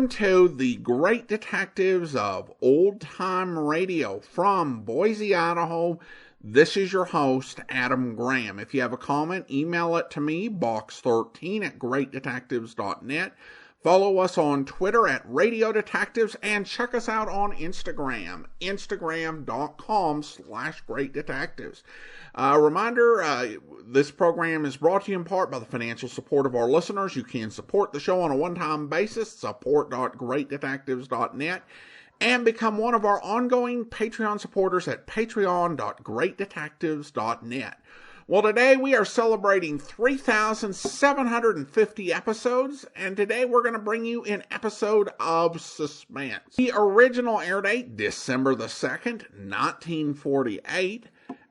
Welcome to the Great Detectives of Old Time Radio from Boise, Idaho. This is your host, Adam Graham. If you have a comment, email it to me, box13@greatdetectives.net. Follow us on Twitter at Radio Detectives and check us out on Instagram, instagram.com/greatdetectives. Reminder, this program is brought to you in part by the financial support of our listeners. You can support the show on a one-time basis, support.greatdetectives.net, and become one of our ongoing Patreon supporters at patreon.greatdetectives.net. Well, today we are celebrating 3,750 episodes, and today we're going to bring you an episode of Suspense. The original air date, December the 2nd, 1948,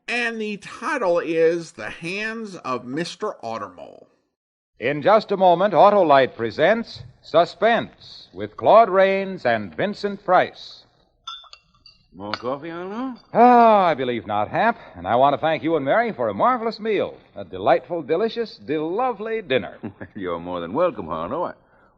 and the title is The Hands of Mr. Ottermole. In just a moment, Autolite presents Suspense with Claude Rains and Vincent Price. More coffee, Arlo? I believe not, Hap. And I want to thank you and Mary for a marvelous meal. A delightful, delicious, lovely dinner. You're more than welcome, Harlow.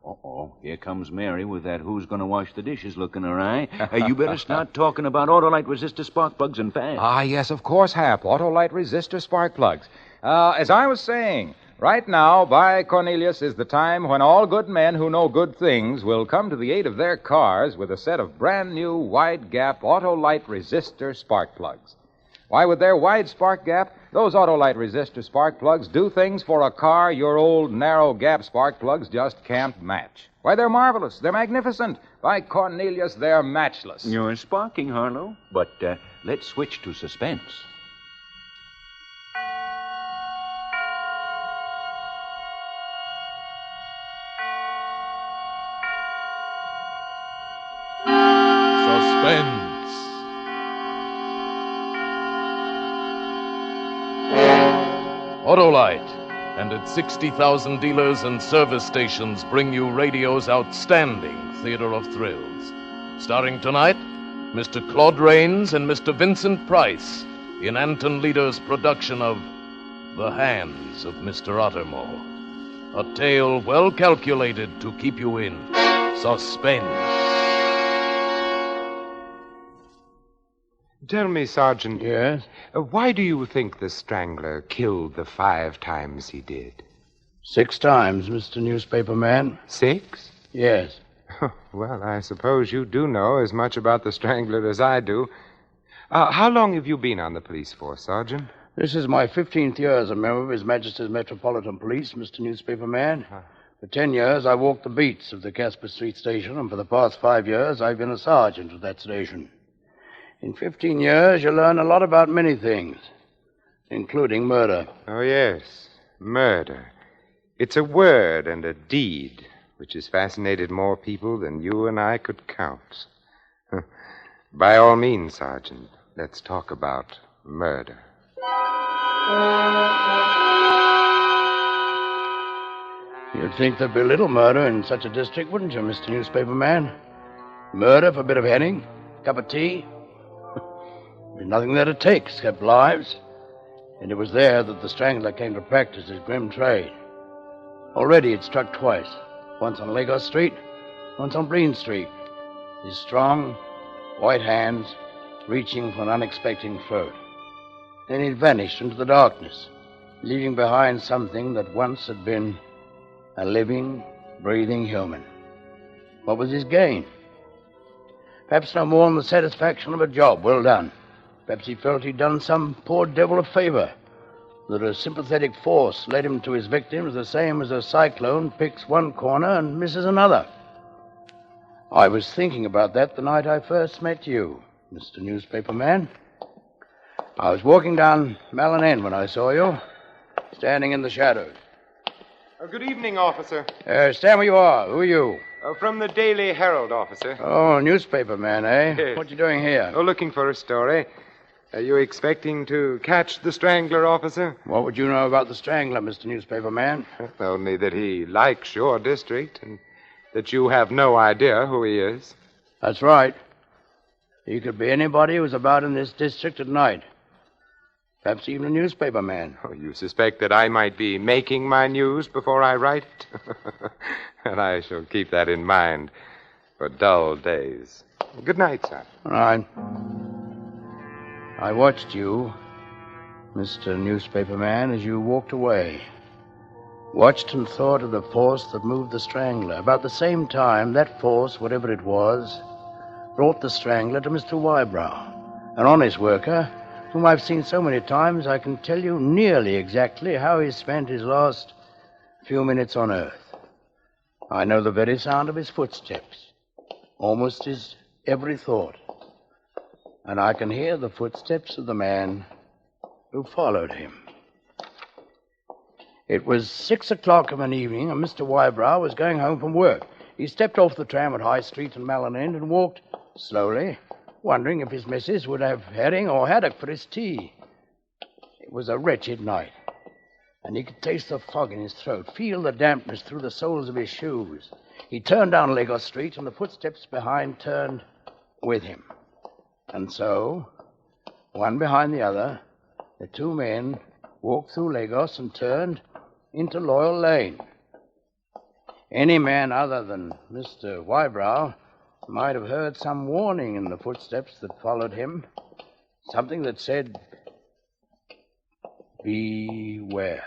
Uh-oh, here comes Mary with that who's going to wash the dishes look in her eye. You better start talking about Autolite resistor spark plugs and fast. Yes, of course, Hap. Autolite resistor spark plugs. As I was saying, right now, by Cornelius, is the time when all good men who know good things will come to the aid of their cars with a set of brand-new wide-gap Autolite resistor spark plugs. Why, with their wide spark gap, those Autolite resistor spark plugs do things for a car your old narrow-gap spark plugs just can't match. Why, they're marvelous. They're magnificent. By Cornelius, they're matchless. You're sparking, Harlow. But let's switch to Suspense. Suspense. Autolite and its 60,000 dealers and service stations bring you radio's outstanding theater of thrills. Starring tonight, Mr. Claude Rains and Mr. Vincent Price in Anton Leader's production of The Hands of Mr. Ottermole. A tale well calculated to keep you in suspense. Tell me, Sergeant. Yes? Why do you think the Strangler killed the 5 times he did? 6 times, Mr. Newspaper Man. 6? Yes. Well, I suppose you do know as much about the Strangler as I do. How long have you been on the police force, Sergeant? This is my 15th year as a member of His Majesty's Metropolitan Police, Mr. Newspaper Man. For 10 years, I walked the beats of the Casper Street station, and for the past 5 years, I've been a sergeant of that station. In 15 years, you learn a lot about many things, including murder. Oh, yes, murder. It's a word and a deed which has fascinated more people than you and I could count. By all means, Sergeant, let's talk about murder. You'd think there'd be little murder in such a district, wouldn't you, Mr. Newspaper Man? Murder for a bit of henning, cup of tea. There's nothing there to take except lives. And it was there that the Strangler came to practice his grim trade. Already he'd struck twice. Once on Lagos Street, once on Breen Street. His strong, white hands reaching for an unexpected throat. Then he'd vanished into the darkness, leaving behind something that once had been a living, breathing human. What was his gain? Perhaps no more than the satisfaction of a job well done. Perhaps he felt he'd done some poor devil a favor, that a sympathetic force led him to his victims the same as a cyclone picks one corner and misses another. I was thinking about that the night I first met you, Mr. Newspaper Man. I was walking down Malin End when I saw you, standing in the shadows. Good evening, officer. Stand where you are. Who are you? From the Daily Herald, officer. Oh, newspaper man, eh? Yes. What you doing here? Oh, looking for a story. Are you expecting to catch the Strangler, officer? What would you know about the Strangler, Mr. Newspaper Man? Only that he likes your district and that you have no idea who he is. That's right. He could be anybody who's about in this district at night. Perhaps even a newspaper man. Oh, you suspect that I might be making my news before I write it? And I shall keep that in mind. for dull days. Good night, son. All right. I watched you, Mr. Newspaperman, as you walked away. Watched and thought of the force that moved the strangler. About the same time, that force, whatever it was, brought the strangler to Mr. Wybrow, an honest worker whom I've seen so many times I can tell you nearly exactly how he spent his last few minutes on Earth. I know the very sound of his footsteps, almost his every thought. And I can hear the footsteps of the man who followed him. It was 6 o'clock of an evening, and Mr. Wybrow was going home from work. He stepped off the tram at High Street and Malin End and walked slowly, wondering if his missus would have herring or haddock for his tea. It was a wretched night, and he could taste the fog in his throat, feel the dampness through the soles of his shoes. He turned down Lagos Street, and the footsteps behind turned with him. And so, one behind the other, the two men walked through Lagos and turned into Loyal Lane. Any man other than Mr. Wybrow might have heard some warning in the footsteps that followed him, something that said, "Beware.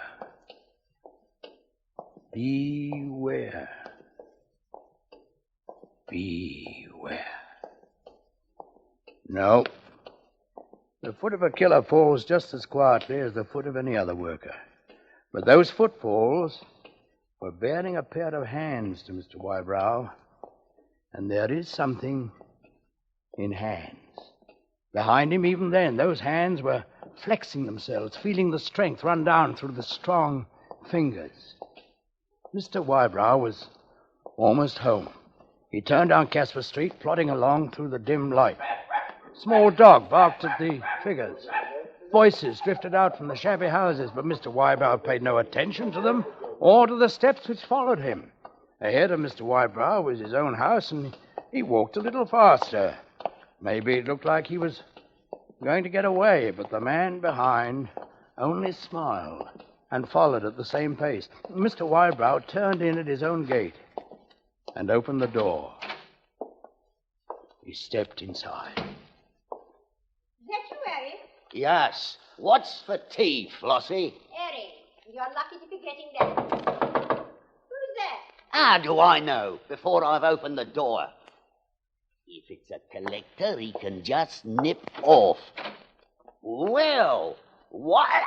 Beware. Beware." No. The foot of a killer falls just as quietly as the foot of any other worker. But those footfalls were bearing a pair of hands to Mr. Wybrow, and there is something in hands. Behind him, even then, those hands were flexing themselves, feeling the strength run down through the strong fingers. Mr. Wybrow was almost home. He turned down Casper Street, plodding along through the dim light. Small dog barked at the figures. Voices drifted out from the shabby houses, but Mr. Wybrow paid no attention to them or to the steps which followed him. Ahead of Mr. Wybrow was his own house, and he walked a little faster. Maybe it looked like he was going to get away, but the man behind only smiled and followed at the same pace. Mr. Wybrow turned in at his own gate and opened the door. He stepped inside. Is that you, Harry? Yes. What's for tea, Flossie? Harry, you're lucky to be getting that. Who's that? How do I know before I've opened the door? If it's a collector, he can just nip off. Well, what?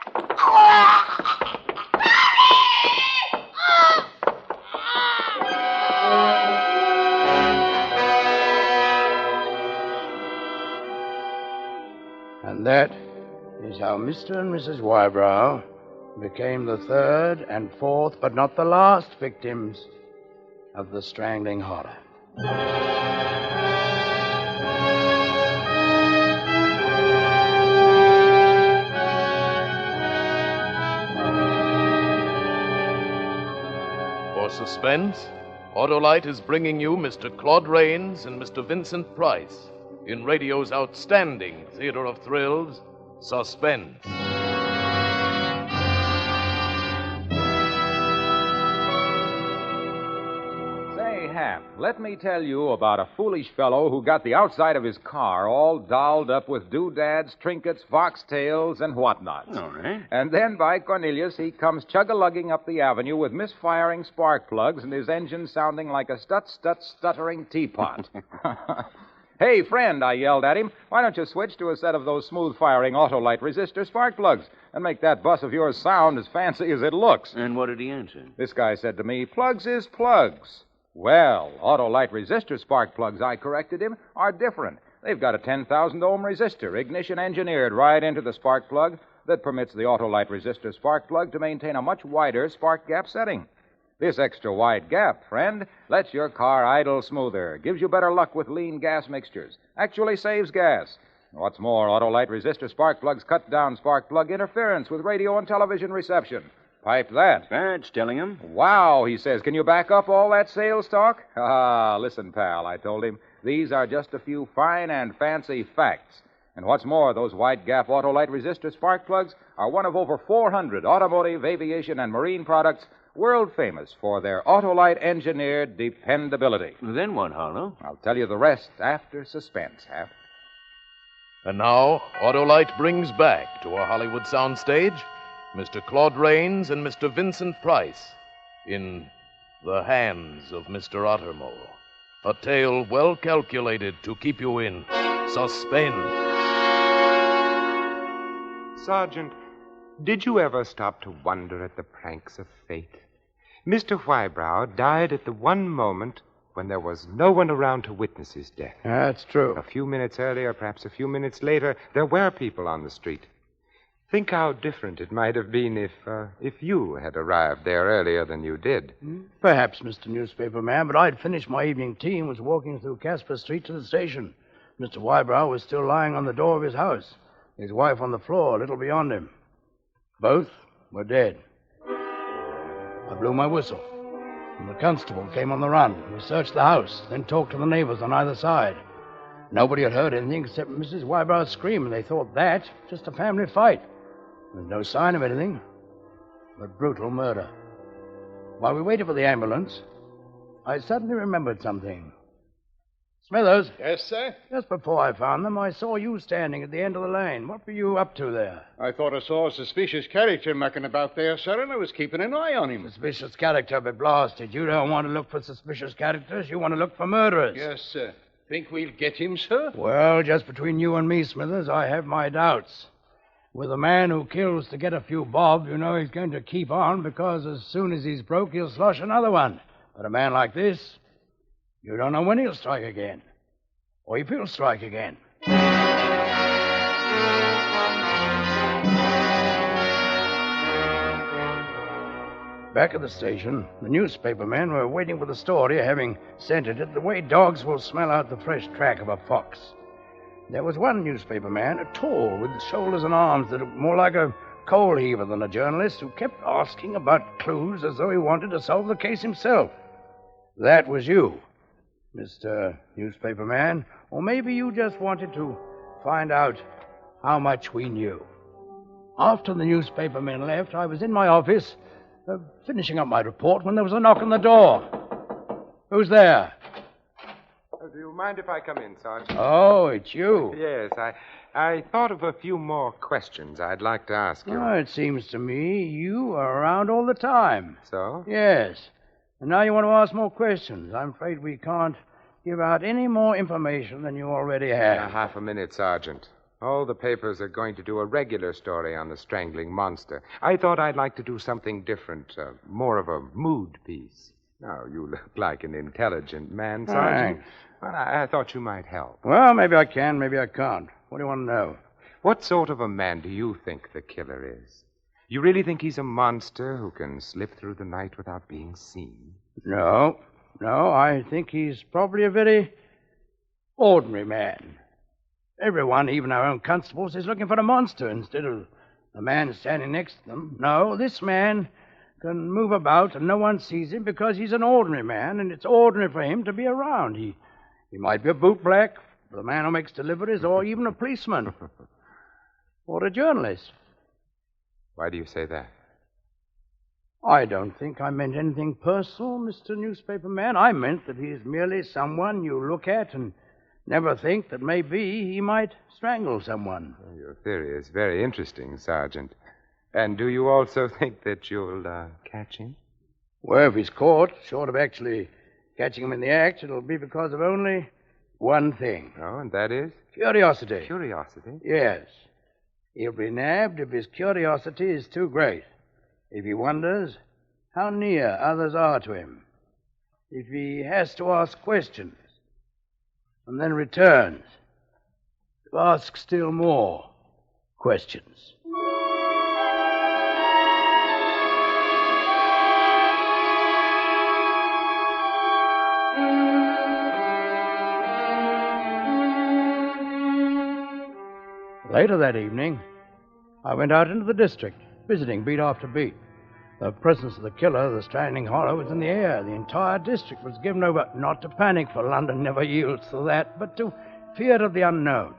And that is how Mr. and Mrs. Wybrow became the third and fourth, but not the last victims of the strangling horror. For Suspense, Autolite is bringing you Mr. Claude Rains and Mr. Vincent Price in radio's outstanding theater of thrills, Suspense. Say, Hap, let me tell you about a foolish fellow who got the outside of his car all dolled up with doodads, trinkets, foxtails, and whatnots. All right. And then by Cornelius, he comes chug-a-lugging up the avenue with misfiring spark plugs and his engine sounding like a stuttering teapot. Hey, friend, I yelled at him, why don't you switch to a set of those smooth-firing Autolite resistor spark plugs and make that bus of yours sound as fancy as it looks? And what did he answer? This guy said to me, plugs is plugs. Well, Autolite resistor spark plugs, I corrected him, are different. They've got a 10,000-ohm resistor, ignition engineered right into the spark plug that permits the Autolite resistor spark plug to maintain a much wider spark gap setting. This extra wide gap, friend, lets your car idle smoother, gives you better luck with lean gas mixtures, actually saves gas. What's more, Autolite resistor spark plugs cut down spark plug interference with radio and television reception. Pipe that. That's telling him. Wow, he says. Can you back up all that sales talk? Ah, listen, pal, I told him. These are just a few fine and fancy facts. And what's more, those wide-gap Autolite resistor spark plugs are one of over 400 automotive, aviation, and marine products world famous for their Autolite engineered dependability. Then what, Harlow? I'll tell you the rest after Suspense, Hap. And now, Autolite brings back to our Hollywood soundstage Mr. Claude Rains and Mr. Vincent Price in The Hands of Mr. Ottermole, a tale well calculated to keep you in suspense. Sergeant, did you ever stop to wonder at the pranks of fate? Mr. Whybrow died at the one moment when there was no one around to witness his death. That's true. A few minutes earlier, perhaps a few minutes later, there were people on the street. Think how different it might have been if you had arrived there earlier than you did. Perhaps, Mr. Newspaper Man, but I'd finished my evening tea and was walking through Casper Street to the station. Mr. Whybrow was still lying on the door of his house, his wife on the floor a little beyond him. Both were dead. I blew my whistle, and the constable came on the run. We searched the house, then talked to the neighbors on either side. Nobody had heard anything except Mrs. Wybrow's scream, and they thought that just a family fight. There's no sign of anything but brutal murder. While we waited for the ambulance, I suddenly remembered something. Smithers. Yes, sir? Just before I found them, I saw you standing at the end of the lane. What were you up to there? I thought I saw a suspicious character mucking about there, sir, and I was keeping an eye on him. Suspicious character, but blasted. You don't want to look for suspicious characters. You want to look for murderers. Yes, sir. Think we'll get him, sir? Well, just between you and me, Smithers, I have my doubts. With a man who kills to get a few bob, you know he's going to keep on because as soon as he's broke, he'll slosh another one. But a man like this, you don't know when he'll strike again. Or if he'll strike again. Back at the station, the newspaper men were waiting for the story, having scented it the way dogs will smell out the fresh track of a fox. There was one newspaper man, tall, with shoulders and arms that looked more like a coal heaver than a journalist, who kept asking about clues as though he wanted to solve the case himself. That was you, Mr. Newspaper Man, or maybe you just wanted to find out how much we knew. After the newspaper men left, I was in my office, finishing up my report, when there was a knock on the door. Who's there? Do you mind if I come in, Sergeant? Oh, it's you. Yes, I thought of a few more questions I'd like to ask you. Oh, it seems to me you are around all the time. So? Yes. And now you want to ask more questions. I'm afraid we can't give out any more information than you already have. Half a minute, Sergeant. All the papers are going to do a regular story on the strangling monster. I thought I'd like to do something different, more of a mood piece. Now, you look like an intelligent man, Sergeant. Thanks. Well, I thought you might help. Well, maybe I can, maybe I can't. What do you want to know? What sort of a man do you think the killer is? You really think he's a monster who can slip through the night without being seen? No, I think he's probably a very ordinary man. Everyone, even our own constables, is looking for a monster instead of the man standing next to them. No, this man can move about and no one sees him because he's an ordinary man, and it's ordinary for him to be around. He might be a bootblack, the man who makes deliveries, or even a policeman. Or a journalist. Why do you say that? I don't think I meant anything personal, Mr. Newspaper Man. I meant that he's merely someone you look at and never think that maybe he might strangle someone. Well, your theory is very interesting, Sergeant. And do you also think that you'll catch him? Well, if he's caught, short of actually catching him in the act, it'll be because of only one thing. Oh, and that is? Curiosity. Curiosity? Yes. He'll be nabbed if his curiosity is too great. If he wonders how near others are to him. If he has to ask questions and then returns to ask still more questions. Later that evening, I went out into the district, visiting beat after beat. The presence of the killer, the strangling horror, was in the air. The entire district was given over, not to panic, for London never yields to that, but to fear of the unknown.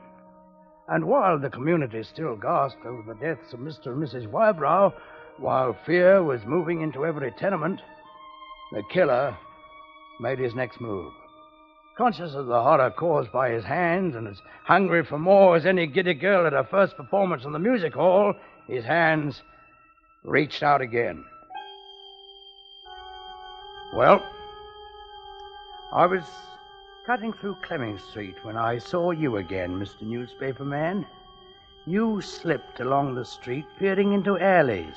And while the community still gasped over the deaths of Mr. and Mrs. Wybrow, While fear was moving into every tenement, the killer made his next move. Conscious of the horror caused by his hands and as hungry for more as any giddy girl at her first performance in the music hall, his hands reached out again. Well, I was cutting through Clemming Street when I saw you again, Mr. Newspaper Man. You slipped along the street, peering into alleys.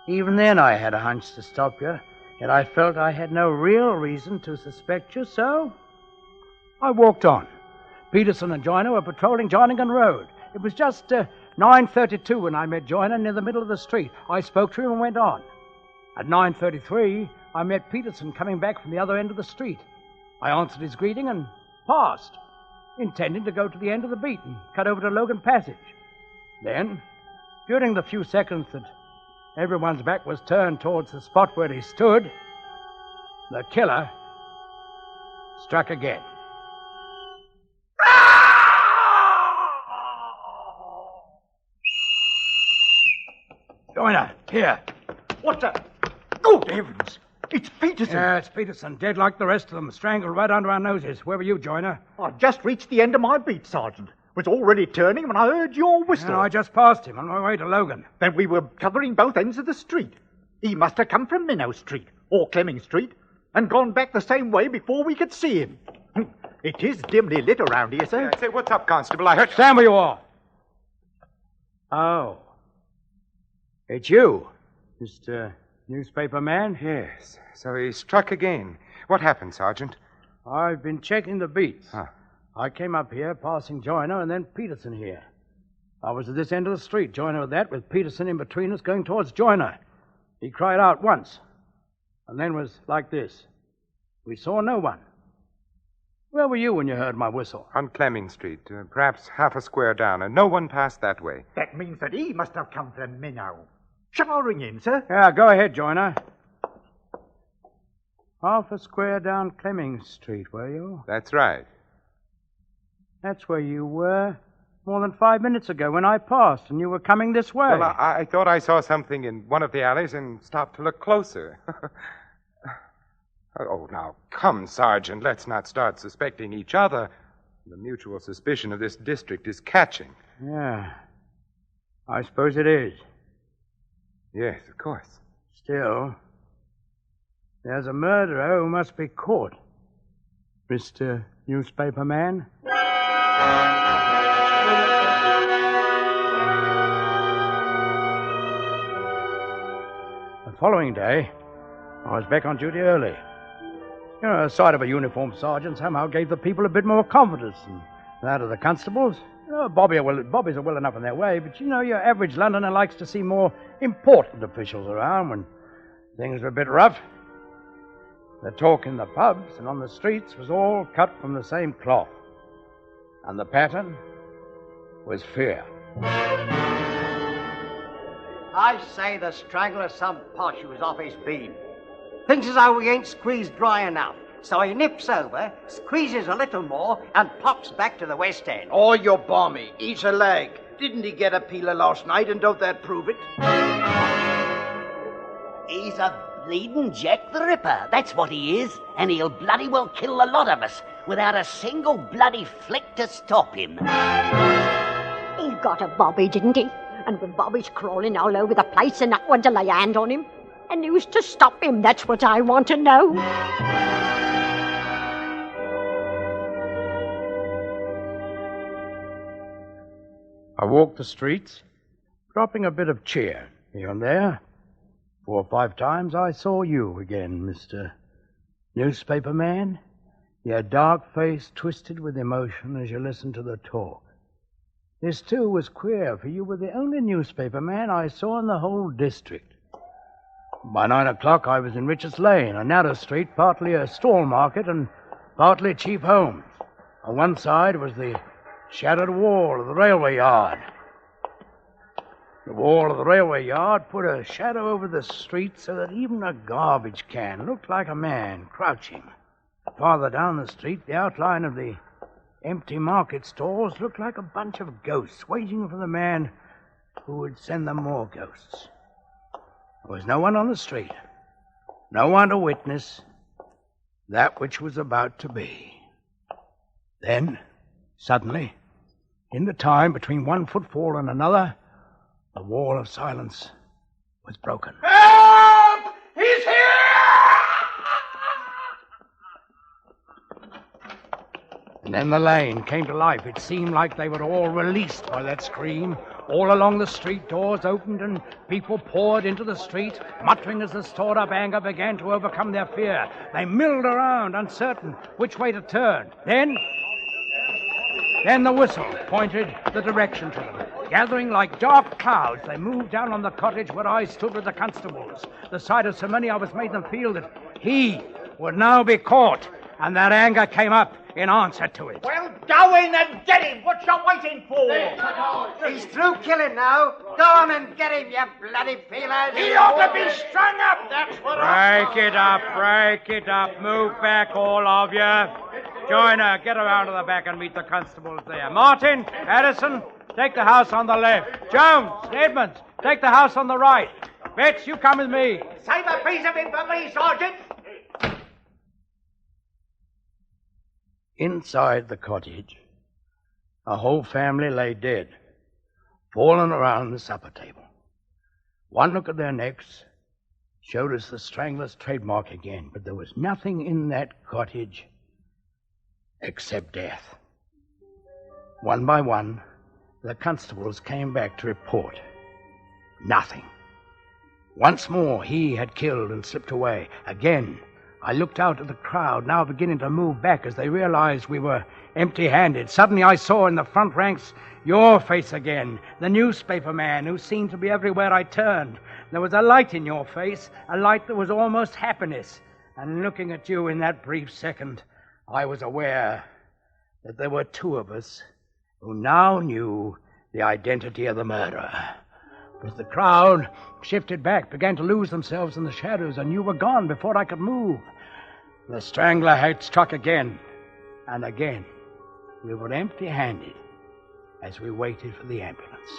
Even then I had a hunch to stop you, yet I felt I had no real reason to suspect you, so I walked on. Peterson and Joyner were patrolling Joningham Road. It was just 9:32 when I met Joyner near the middle of the street. I spoke to him and went on. At 9:33, I met Peterson coming back from the other end of the street. I answered his greeting and passed, intending to go to the end of the beat and cut over to Logan Passage. Then, during the few seconds that everyone's back was turned towards the spot where he stood, the killer struck again. Joyner, here. What the? Good heavens! It's Peterson. Yeah, it's Peterson, dead like the rest of them, strangled right under our noses. Where were you, Joyner? I just reached the end of my beat, Sergeant. Was already turning when I heard your whistle. No, I just passed him on my way to Logan. Then we were covering both ends of the street. He must have come from Minnow Street, or Clemming Street, and gone back the same way before we could see him. It is dimly lit around here, sir. Yeah, say, what's up, Constable? I heard... Stand where you are. Oh. It's you, Mr. Newspaper Man? Yes. So he struck again. What happened, Sergeant? I've been checking the beats. Huh. I came up here, passing Joyner, and then Peterson here. I was at this end of the street, Joyner at that, with Peterson in between us going towards Joyner. He cried out once, and then was like this. We saw no one. Where were you when you heard my whistle? On Clemming Street, perhaps half a square down, and no one passed that way. That means that he must have come from Minnow. Shall I ring in, sir? Yeah, go ahead, Joyner. Half a square down Clemming Street, were you? That's right. That's where you were more than 5 minutes ago when I passed and you were coming this way. Well, I thought I saw something in one of the alleys and stopped to look closer. Oh, now, come, Sergeant. Let's not start suspecting each other. The mutual suspicion of this district is catching. Yeah, I suppose it is. Yes, of course. Still, there's a murderer who must be caught, Mr. Newspaper Man. The following day, I was back on duty early. You know, the sight of a uniformed sergeant somehow gave the people a bit more confidence than that of the constables. You know, Bobbies are well enough in their way, but you know, your average Londoner likes to see more important officials around when things were a bit rough. The talk in the pubs and on the streets was all cut from the same cloth. And the pattern was fear. I say the strangler's some posh who's off his beam. Thinks as though we ain't squeezed dry enough. So he nips over, squeezes a little more, and pops back to the West End. Oh, you're balmy. He's a leg. Didn't he get a peeler last night, and don't that prove it? He's a bleeding Jack the Ripper. That's what he is. And he'll bloody well kill a lot of us without a single bloody flick to stop him. He got a bobby, didn't he? And with bobbies crawling all over the place and not one to lay a hand on him. And who's to stop him? That's what I want to know. I walked the streets, dropping a bit of cheer here and there. 4 or 5 times I saw you again, Mr. Newspaper Man. Your dark face twisted with emotion as you listened to the talk. This, too, was queer, for you were the only newspaper man I saw in the whole district. By 9 o'clock, I was in Richards Lane, a narrow street, partly a stall market and partly cheap homes. On one side was the shattered wall of the railway yard. The wall of the railway yard put a shadow over the street so that even a garbage can looked like a man crouching. Farther down the street, the outline of the empty market stalls looked like a bunch of ghosts waiting for the man who would send them more ghosts. There was no one on the street. No one to witness that which was about to be. Then, suddenly, in the time between one footfall and another, the wall of silence was broken. Help! He's here! And then the lane came to life. It seemed like they were all released by that scream. All along the street, doors opened and people poured into the street, muttering as the stored-up anger began to overcome their fear. They milled around, uncertain which way to turn. Then the whistle pointed the direction to them. Gathering like dark clouds, they moved down on the cottage where I stood with the constables. The sight of so many of us made them feel that he would now be caught, and that anger came up in answer to it. Well, go in and get him. What you waiting for? He's through killing now. Go on and get him, you bloody peelers. He ought to be strung up, that's what Break it up. Move back, all of you. Joiner, get around to the back and meet the constables there. Martin, Addison, take the house on the left. Jones, Edmonds, take the house on the right. Betts, you come with me. Save a piece of it for me, Sergeant. Inside the cottage, a whole family lay dead, fallen around the supper table. One look at their necks showed us the strangler's trademark again, but there was nothing in that cottage except death. One by one, the constables came back to report. Nothing. Once more, he had killed and slipped away. Again, I looked out at the crowd, now beginning to move back as they realized we were empty-handed. Suddenly I saw in the front ranks your face again, the newspaper man who seemed to be everywhere I turned. There was a light in your face, a light that was almost happiness. And looking at you in that brief second, I was aware that there were two of us who now knew the identity of the murderer. But the crowd shifted back, began to lose themselves in the shadows, and you were gone before I could move. The strangler had struck again, and again. We were empty-handed as we waited for the ambulance.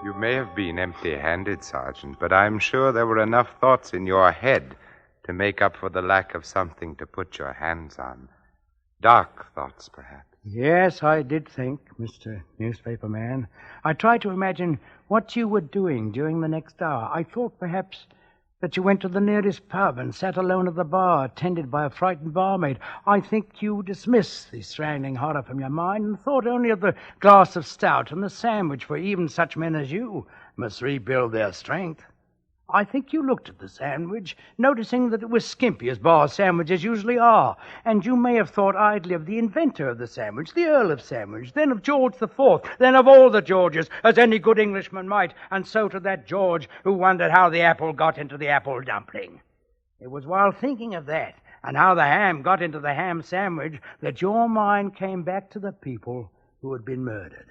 You may have been empty-handed, Sergeant, but I'm sure there were enough thoughts in your head to make up for the lack of something to put your hands on. Dark thoughts, perhaps. Yes, I did think, Mr. Newspaper Man. I tried to imagine what you were doing during the next hour. I thought perhaps that you went to the nearest pub and sat alone at the bar, attended by a frightened barmaid. I think you dismissed the strangling horror from your mind and thought only of the glass of stout and the sandwich, where even such men as you must rebuild their strength. I think you looked at the sandwich, noticing that it was skimpy, as bar sandwiches usually are, and you may have thought idly of the inventor of the sandwich, the Earl of Sandwich, then of George IV, then of all the Georges, as any good Englishman might, and so to that George who wondered how the apple got into the apple dumpling. It was while thinking of that, and how the ham got into the ham sandwich, that your mind came back to the people who had been murdered.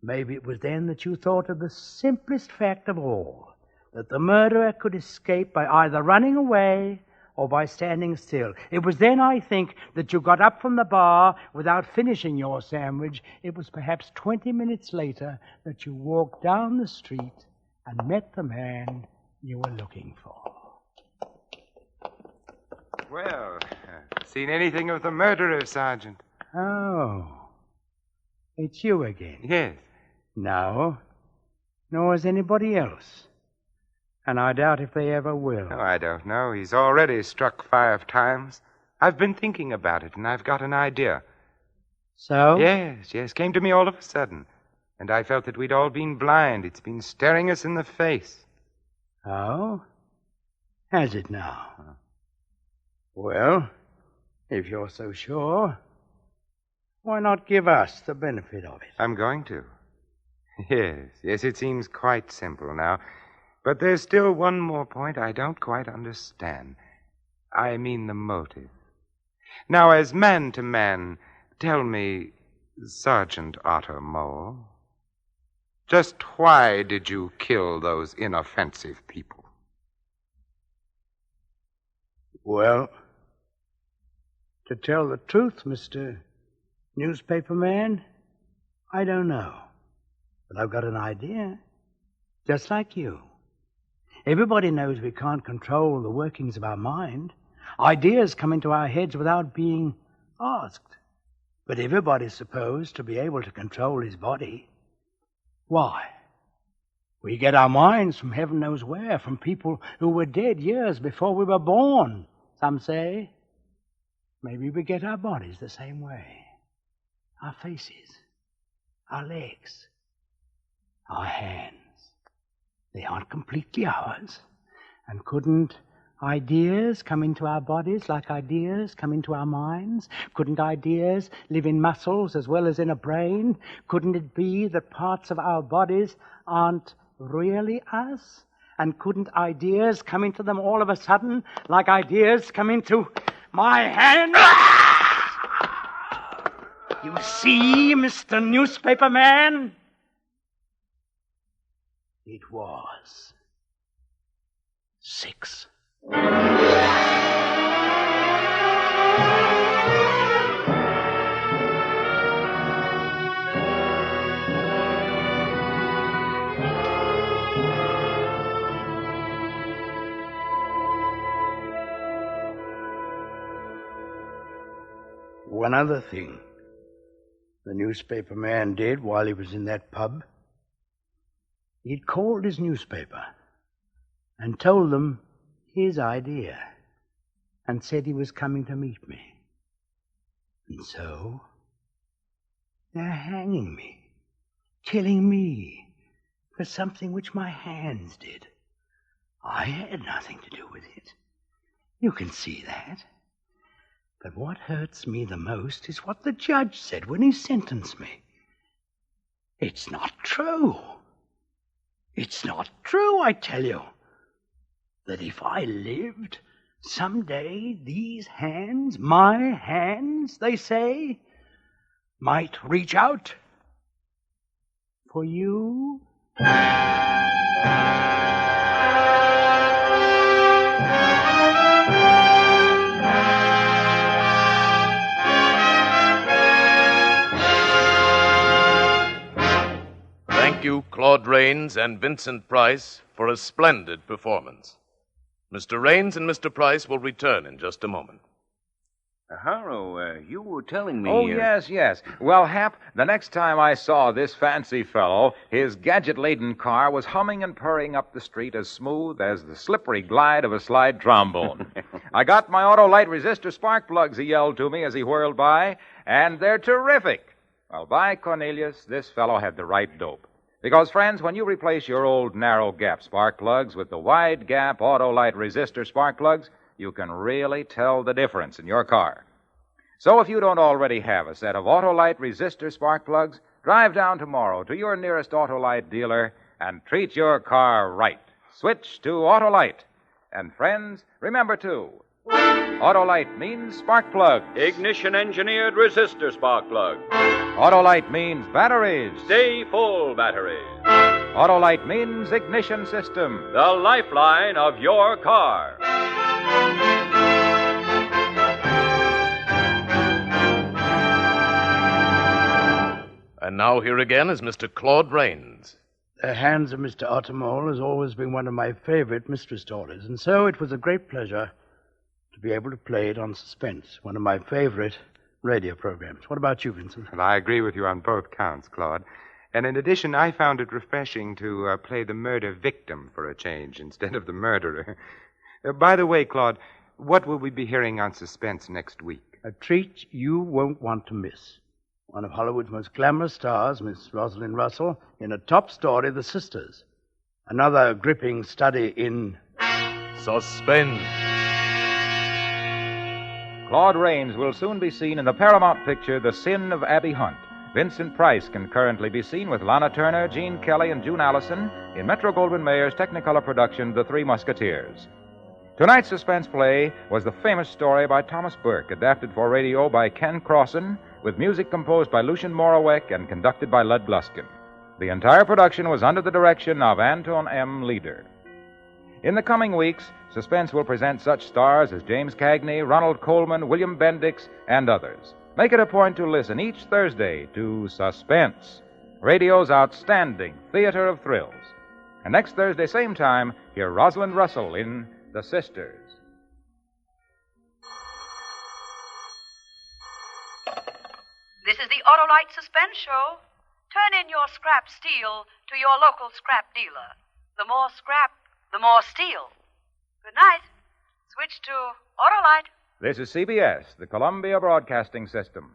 Maybe it was then that you thought of the simplest fact of all, that the murderer could escape by either running away or by standing still. It was then, I think, that you got up from the bar without finishing your sandwich. It was perhaps 20 minutes later that you walked down the street and met the man you were looking for. Well, seen anything of the murderer, Sergeant? Oh, it's you again. Yes. No, nor is anybody else. And I doubt if they ever will. Oh, I don't know. He's already struck 5 times. I've been thinking about it, and I've got an idea. So? Yes. Came to me all of a sudden. And I felt that we'd all been blind. It's been staring us in the face. Oh? Has it now? Well, if you're so sure, why not give us the benefit of it? I'm going to. Yes, it seems quite simple now. But there's still one more point I don't quite understand. I mean the motive. Now, as man to man, tell me, Sergeant Ottermole, just why did you kill those inoffensive people? Well, To tell the truth, Mr. Newspaper Man, I don't know. But I've got an idea. Just like you. Everybody knows we can't control the workings of our mind. Ideas come into our heads without being asked. But everybody's supposed to be able to control his body. Why? We get our minds from heaven knows where, from people who were dead years before we were born, some say. Maybe we get our bodies the same way. Our faces, our legs, our hands. They aren't completely ours. And couldn't ideas come into our bodies like ideas come into our minds? Couldn't ideas live in muscles as well as in a brain? Couldn't it be that parts of our bodies aren't really us? And couldn't ideas come into them all of a sudden like ideas come into my hand? You see, Mr. Newspaper Man? It was 6. One other thing the newspaper man did while he was in that pub. He'd called his newspaper and told them his idea and said he was coming to meet me. And so they're hanging me, killing me for something which my hands did. I had nothing to do with it. You can see that. But what hurts me the most is what the judge said when he sentenced me. It's not true. It's not true, I tell you, that if I lived, someday these hands, my hands, they say, might reach out for you. Thank you, Claude Rains and Vincent Price, for a splendid performance. Mr. Rains and Mr. Price will return in just a moment. Harrow, you were telling me... Oh, yes. Well, Hap, the next time I saw this fancy fellow, his gadget-laden car was humming and purring up the street as smooth as the slippery glide of a slide trombone. I got my auto-light resistor spark plugs, he yelled to me as he whirled by, and they're terrific. Well, by Cornelius, this fellow had the right dope. Because, friends, when you replace your old narrow-gap spark plugs with the wide-gap auto-light resistor spark plugs, you can really tell the difference in your car. So if you don't already have a set of Autolite resistor spark plugs, drive down tomorrow to your nearest Autolite dealer and treat your car right. Switch to Autolite. And friends, remember too, Autolite means spark plug. Ignition-engineered resistor spark plug. Autolite means batteries. Stay full batteries. Autolite means ignition system. The lifeline of your car. And now here again is Mr. Claude Rains. The Hands of Mr. Ottermole has always been one of my favorite mystery stories, and so it was a great pleasure to be able to play it on Suspense, one of my favorite radio programs. What about you, Vincent? Well, I agree with you on both counts, Claude. And in addition, I found it refreshing to play the murder victim for a change instead of the murderer. By the way, Claude, what will we be hearing on Suspense next week? A treat you won't want to miss. One of Hollywood's most glamorous stars, Miss Rosalind Russell, in a top story, The Sisters. Another gripping study in... Suspense. Claude Rains will soon be seen in the Paramount picture The Sin of Abby Hunt. Vincent Price can currently be seen with Lana Turner, Gene Kelly, and June Allison in Metro-Goldwyn-Mayer's Technicolor production, The Three Musketeers. Tonight's suspense play was the famous story by Thomas Burke, adapted for radio by Ken Crossan, with music composed by Lucien Moraweck and conducted by Lud Gluskin. The entire production was under the direction of Anton M. Leader. In the coming weeks, Suspense will present such stars as James Cagney, Ronald Colman, William Bendix, and others. Make it a point to listen each Thursday to Suspense, radio's outstanding theater of thrills. And next Thursday, same time, hear Rosalind Russell in The Sisters. This is the Autolite Suspense Show. Turn in your scrap steel to your local scrap dealer. The more scrap, the more steel. Good night. Switch to Autolite. This is CBS, the Columbia Broadcasting System.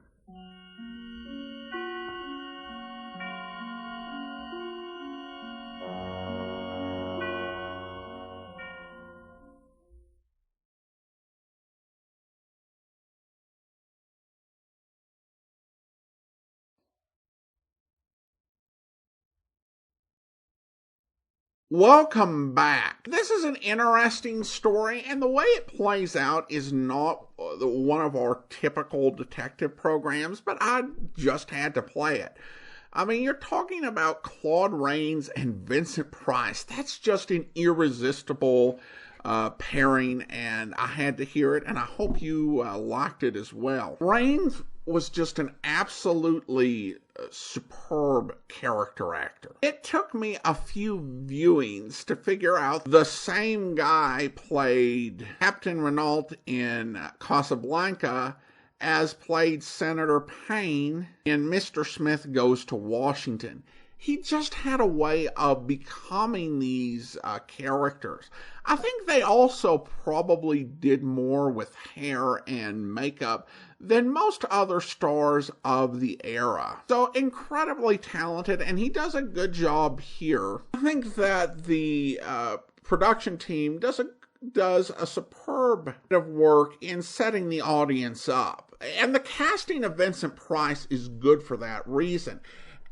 Welcome back. This is an interesting story, and the way it plays out is not one of our typical detective programs, but I just had to play it. I mean, you're talking about Claude Rains and Vincent Price. That's just an irresistible pairing, and I had to hear it, and I hope you liked it as well. Rains was just an absolutely superb character actor. It took me a few viewings to figure out the same guy played Captain Renault in Casablanca as played Senator Payne in Mr. Smith Goes to Washington. He just had a way of becoming these characters. I think they also probably did more with hair and makeup than most other stars of the era. So incredibly talented, and he does a good job here. I think that the production team does a superb bit of work in setting the audience up. And the casting of Vincent Price is good for that reason.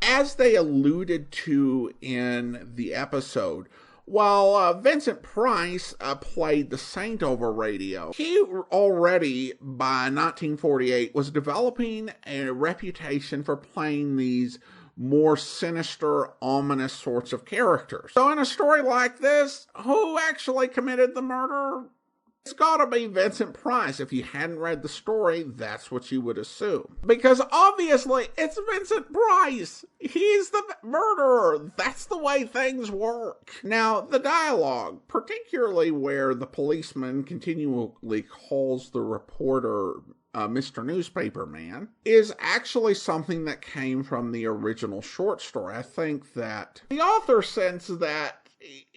As they alluded to in the episode, while Vincent Price played the Saint over radio, he already, by 1948, was developing a reputation for playing these more sinister, ominous sorts of characters. So in a story like this, who actually committed the murder? It's gotta be Vincent Price. If you hadn't read the story, that's what you would assume. Because obviously, it's Vincent Price. He's the murderer. That's the way things work. Now, the dialogue, particularly where the policeman continually calls the reporter Mr. Newspaper Man, is actually something that came from the original short story. I think that the author sensed that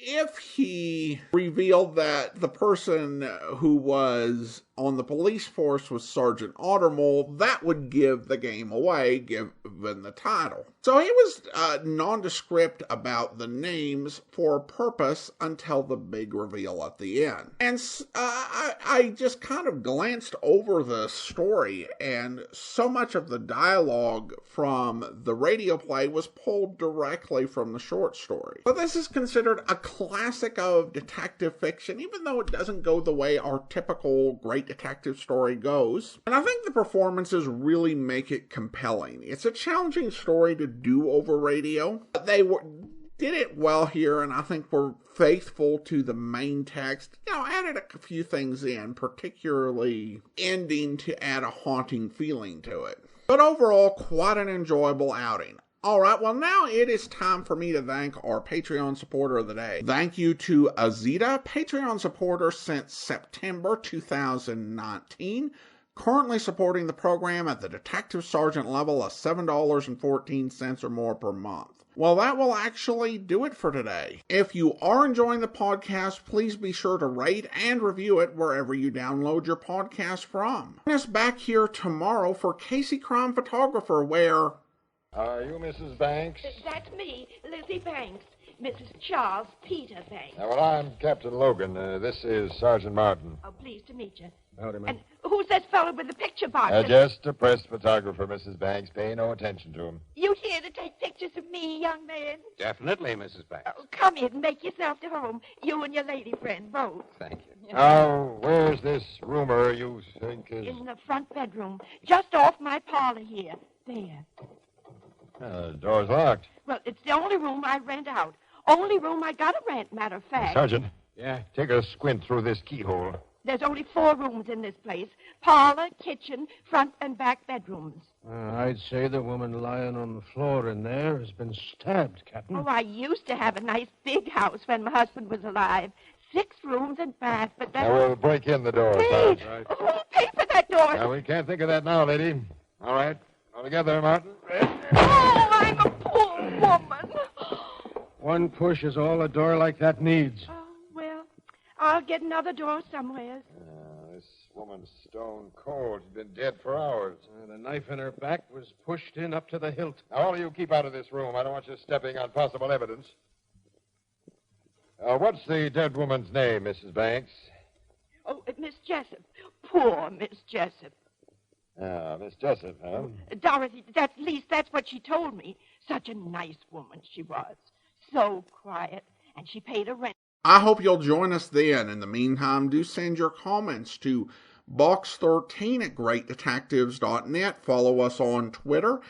if he revealed that the person who was on the police force was Sergeant Ottermole, that would give the game away, given the title. So he was nondescript about the names for a purpose until the big reveal at the end. And I just kind of glanced over the story, and so much of the dialogue from the radio play was pulled directly from the short story. But this is considered a classic of detective fiction, even though it doesn't go the way our typical great detective story goes. And I think the performances really make it compelling. It's a challenging story to do over radio. They did it well here, and I think were faithful to the main text. Added a few things in, particularly ending to add a haunting feeling to it. But overall, quite an enjoyable outing. Alright, well now it is time for me to thank our Patreon supporter of the day. Thank you to Azita, Patreon supporter since September 2019, currently supporting the program at the Detective Sergeant level of $7.14 or more per month. Well, that will actually do it for today. If you are enjoying the podcast, please be sure to rate and review it wherever you download your podcast from. Join us back here tomorrow for Casey Crime Photographer, where... Are you Mrs. Banks? That's me, Lizzie Banks. Mrs. Charles Peter Banks. Well, I'm Captain Logan. This is Sergeant Martin. Oh, pleased to meet you. Howdy, ma'am. And who's that fellow with the picture box? Just a press photographer, Mrs. Banks. Pay no attention to him. You here to take pictures of me, young man? Definitely, Mrs. Banks. Oh, come in and make yourself to home. You and your lady friend, both. Thank you. Now, where's this roomer you think is... In the front bedroom, just off my parlor here. There. Door's locked. Well, it's the only room I rent out. Only room I gotta rent, matter of fact. Sergeant, Yeah, take a squint through this keyhole. There's only 4 rooms in this place. Parlor, kitchen, front and back bedrooms. I'd say the woman lying on the floor in there has been stabbed, Captain. Oh, I used to have a nice big house when my husband was alive. 6 rooms and bath, but that... Now we'll break in the door, Hey, Sarge. who'll pay for that door? Now, we can't think of that now, lady. All right. All together, Martin. Oh, I'm a poor woman. One push is all a door like that needs. Oh, well, I'll get another door somewhere. This woman's stone cold. She's been dead for hours. The knife in her back was pushed in up to the hilt. Now, all of you keep out of this room. I don't want you stepping on possible evidence. What's the dead woman's name, Mrs. Banks? Oh, Miss Jessup. Poor Miss Jessup. Miss Jessup, huh? Dorothy, at least that's what she told me. Such a nice woman she was. So quiet. And she paid her rent. I hope you'll join us then. In the meantime, do send your comments to box13@greatdetectives.net. Follow us on Twitter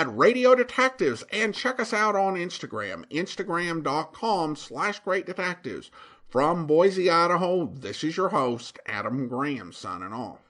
@Radio Detectives and check us out on Instagram, instagram.com/greatdetectives. From Boise, Idaho, this is your host, Adam Graham, signing off.